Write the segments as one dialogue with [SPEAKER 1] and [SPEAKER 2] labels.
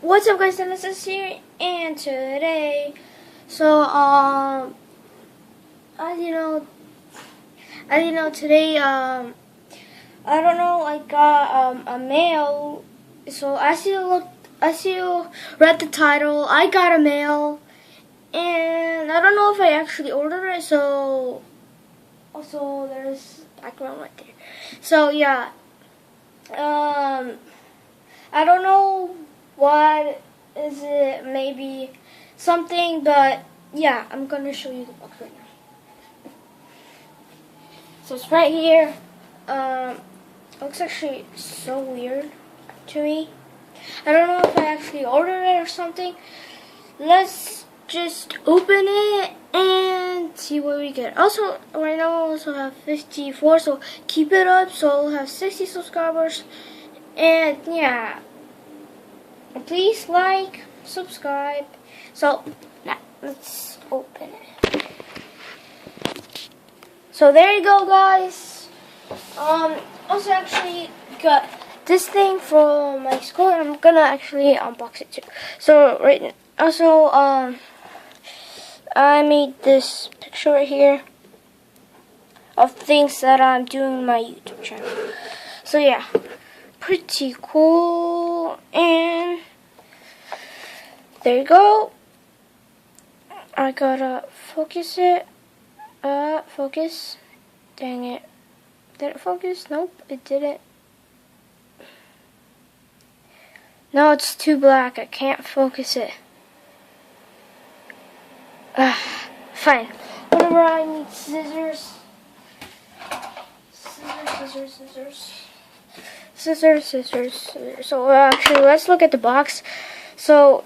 [SPEAKER 1] What's up, guys? This is here, and today, today, I don't know, I got a mail. So as you read the title, I got a mail, and I don't know if I actually ordered it. So also there's background right there. So yeah, I don't know what is it, maybe something, but yeah, I'm gonna show you the box right now. So it's right here. Looks actually so weird to me. I don't know if I actually ordered it or something. Let's just open it and see what we get. Also, right now I also have 54, so keep it up. So I'll have 60 subscribers. And yeah, please like, subscribe. So now let's open it. So there you go, guys. Also actually got this thing from my school, and I'm gonna actually unbox it too. So I made this picture right here of things that I'm doing on my YouTube channel. So yeah, pretty cool. And there you go. I gotta focus it. Focus. Dang it. Did it focus? Nope, it didn't. No, it's too black. I can't focus it. Fine. Whatever, I need scissors. Scissors. So actually, let's look at the box. So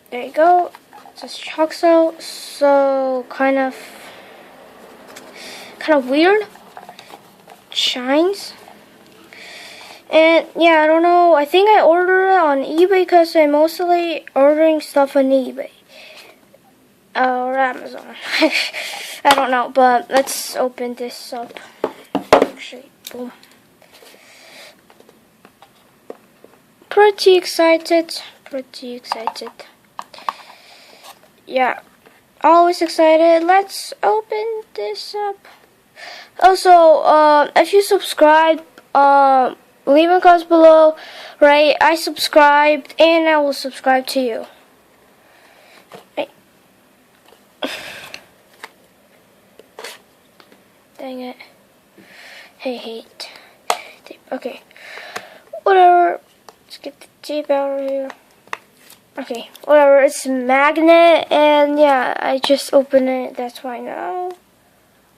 [SPEAKER 1] there you go. It says chocxo. So kind of weird. Shines. And yeah, I don't know. I think I ordered it on eBay because I'm mostly ordering stuff on eBay or Amazon. I don't know, but let's open this up. Actually, boom. Pretty excited. Yeah, always excited. Let's open this up. Also, if you subscribe, leave a comment below, right? I subscribed, and I will subscribe to you. Right. Dang it. Hate. Tape. Okay. Whatever. Let's get the tape out of here. Okay. Whatever. It's a magnet, and yeah, I just opened it. That's why now.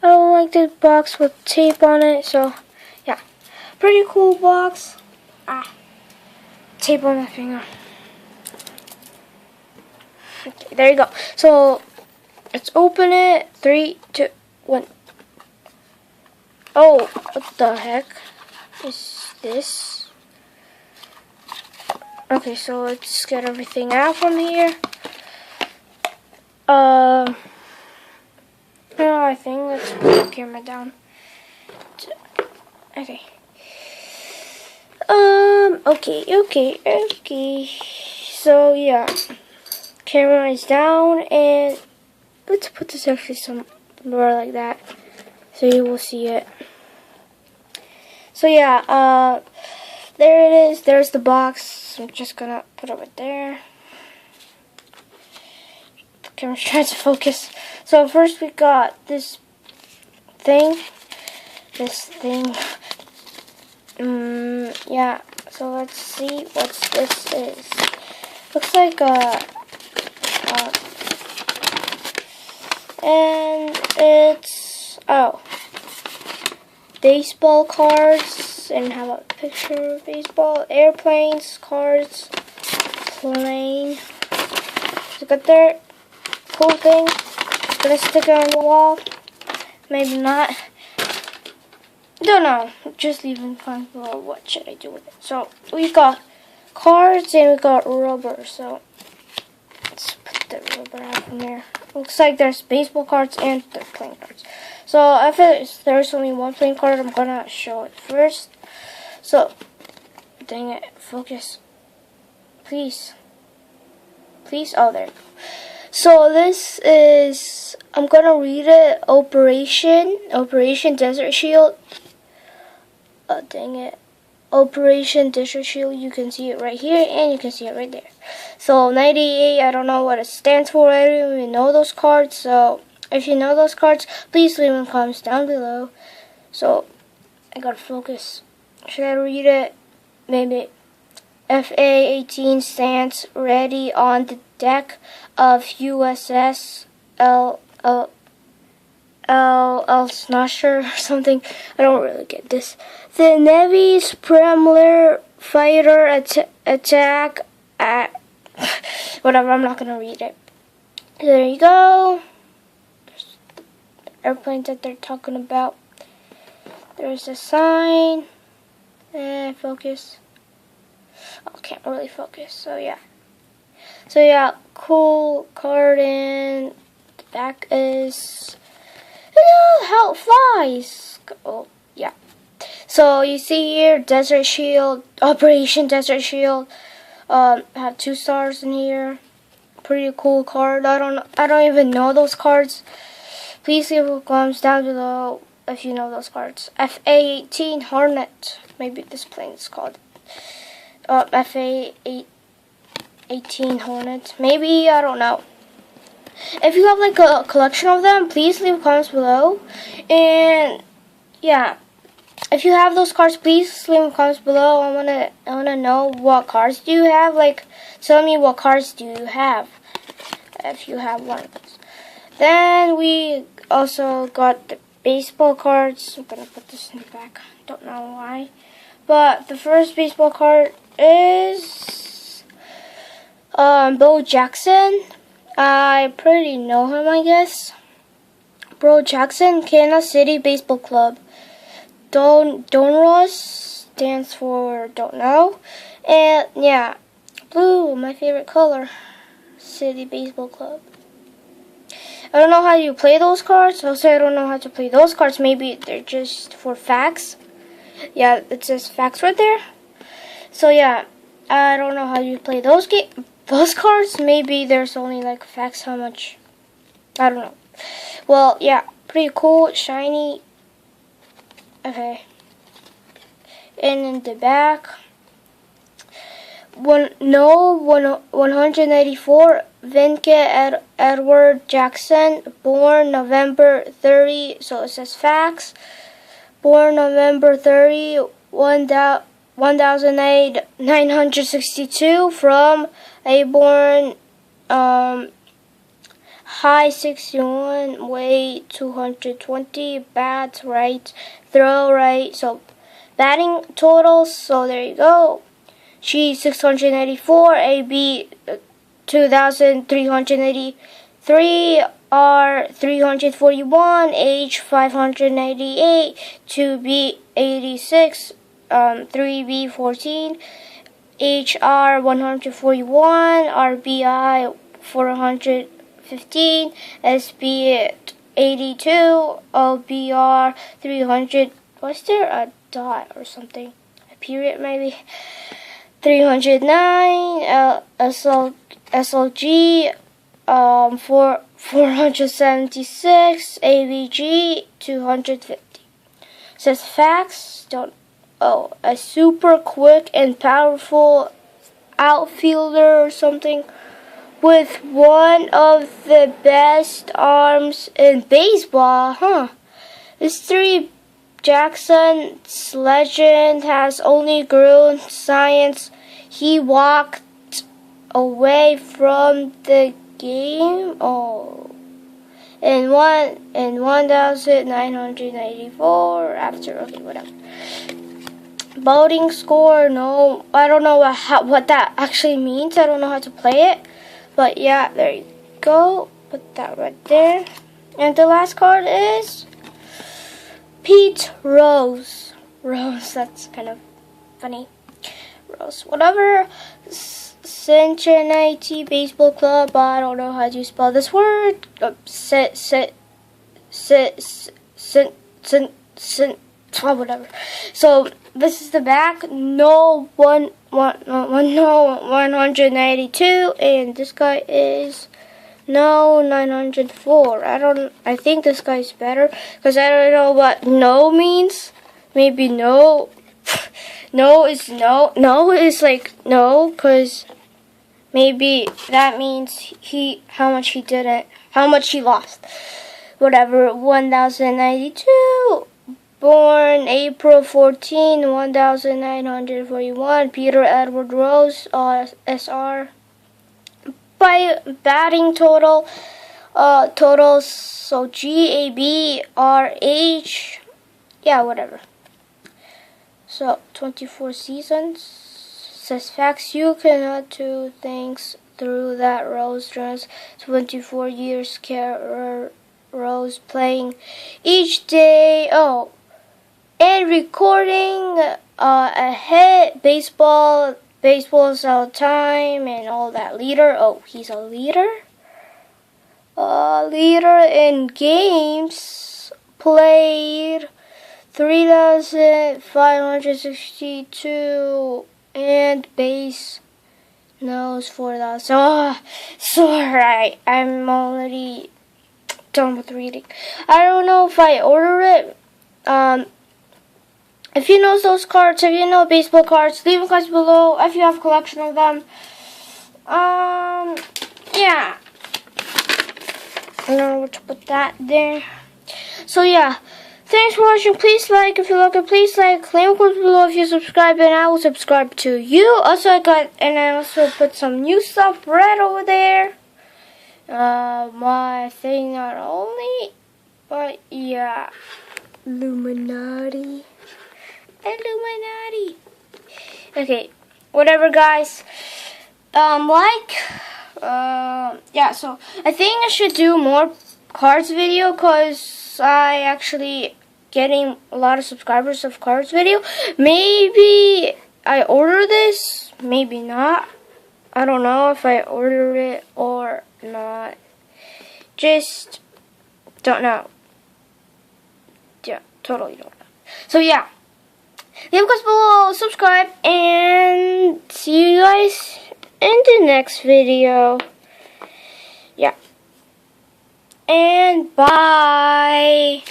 [SPEAKER 1] I don't like the box with tape on it, so yeah. Pretty cool box. Tape on my finger. Okay, there you go. So let's open it. 3, 2, 1. Oh, what the heck is this? Okay, so let's get everything out from here. I think let's put the camera down. Okay. Okay. So yeah, camera is down, and let's put this actually somewhere like that, so you will see it. So yeah, there it is. There's the box. I'm just gonna put it right there. The camera's trying to focus. So first we got this thing. Yeah, so let's see what this is. Looks like and it's baseball cards, and have a picture of baseball, airplanes, cards, plane. So got there, cool thing. Gonna stick it on the wall. Maybe not. Don't know. Just leaving comment below what should I do with it. So we got cards and we got rubber. So let's put the rubber out from there. Looks like there's baseball cards and the playing cards. So if there's only one playing card, I'm gonna show it first. So dang it, focus, please. please? Oh, there you go. So this is, I'm gonna read it. Operation Desert Shield. Oh, dang it. Operation Desert Shield. You can see it right here, and you can see it right there. So 98. I don't know what it stands for. I don't even know those cards. So if you know those cards, please leave in the comments down below. So I gotta focus. Should I read it? Maybe. FA-18 stands ready on the deck of USS L Snasher or something. I don't really get this. The Navy's premier fighter attack at whatever. I'm not gonna read it. There you go. There's the airplanes that they're talking about. There's a sign. And focus. Oh, can't really focus. So yeah. Cool card, and the back is, how it flies. Oh yeah. So you see here, Desert Shield, Operation Desert Shield. Have 2 stars in here. Pretty cool card. I don't even know those cards. Please leave a comments down below if you know those cards. FA-18 Hornet. Maybe this plane is called. FA-18 Hornet. Maybe, I don't know. If you have like a collection of them, please leave comments below. And yeah, if you have those cards, please leave comments below. I wanna know what cards do you have. Like, tell me what cards do you have if you have one of those. Then we also got the baseball cards. I'm gonna put this in the back. Don't know why, but the first baseball card is Bo Jackson. I pretty know him, I guess. Bo Jackson, Kansas City Baseball Club. Donruss stands for don't know. And yeah, blue, my favorite color. City Baseball Club. I don't know how you play those cards. Also, I don't know how to play those cards. Maybe they're just for facts. Yeah, it says facts right there. So yeah, I don't know how you play those cards. Maybe there's only like facts how much. I don't know. Well, yeah, pretty cool, shiny. Okay. And in the back, 184, Vince Edward Jackson, born November 30. So it says facts. Born November 30, 1962, from Aborn, height 61, weight 220, bat right, throw right. So batting totals, so there you go. G 684, AB 2383, R 341, H 588, 2B 86, 3B 14, HR 141, RBI 415, SB 82, OBR 300. Was there a dot or something? A period maybe? 309, SLG 476, AVG 250. Says facts. A super quick and powerful outfielder or something with one of the best arms in baseball, History Jackson's legend has only grown since he walked away from the game. In 1994 after, okay, whatever. Voting score, no, I don't know what that actually means. I don't know how to play it. But yeah, there you go. Put that right there. And the last card is Pete Rose. Rose, that's kind of funny. Rose, whatever. Cincinnati Baseball Club. I don't know how to spell this Oh, whatever. So this is the back. No 192, and this guy is no 904. I think this guy's better because I don't know what no means. Maybe no. No is no. No is like no, because maybe that means how much he lost. Whatever. 1092. Born April 14, 1941. Peter Edward Rose, SR. By batting totals, so GABRH. Yeah, whatever. So 24 seasons. Says facts: you cannot do things through that Rose Jones. 24 years career. Rose playing each day. Oh, and recording a hit. Baseball's all time and all that. Leader. Oh, he's a leader. Leader in games played 3,562, and base knows 4,000. Oh, sorry, I'm already done with reading. I don't know if I order it. If you know those cards, if you know baseball cards, leave them guys below if you have a collection of them. Yeah. I don't know where to put that there. So yeah. Thanks for watching. Please like if you like it. Please like. Leave a comment below if you subscribe, and I will subscribe to you. Also, I also put some new stuff right over there. My thing not only, but yeah, Illuminati. Okay, whatever, guys. Yeah. So I think I should do more cards video because I actually getting a lot of subscribers of cards video. Maybe I order this, maybe not. I don't know if I order it or not. Just don't know. Yeah, totally don't know. So yeah, leave a comment below, subscribe, and see you guys in the next video. Yeah. And bye.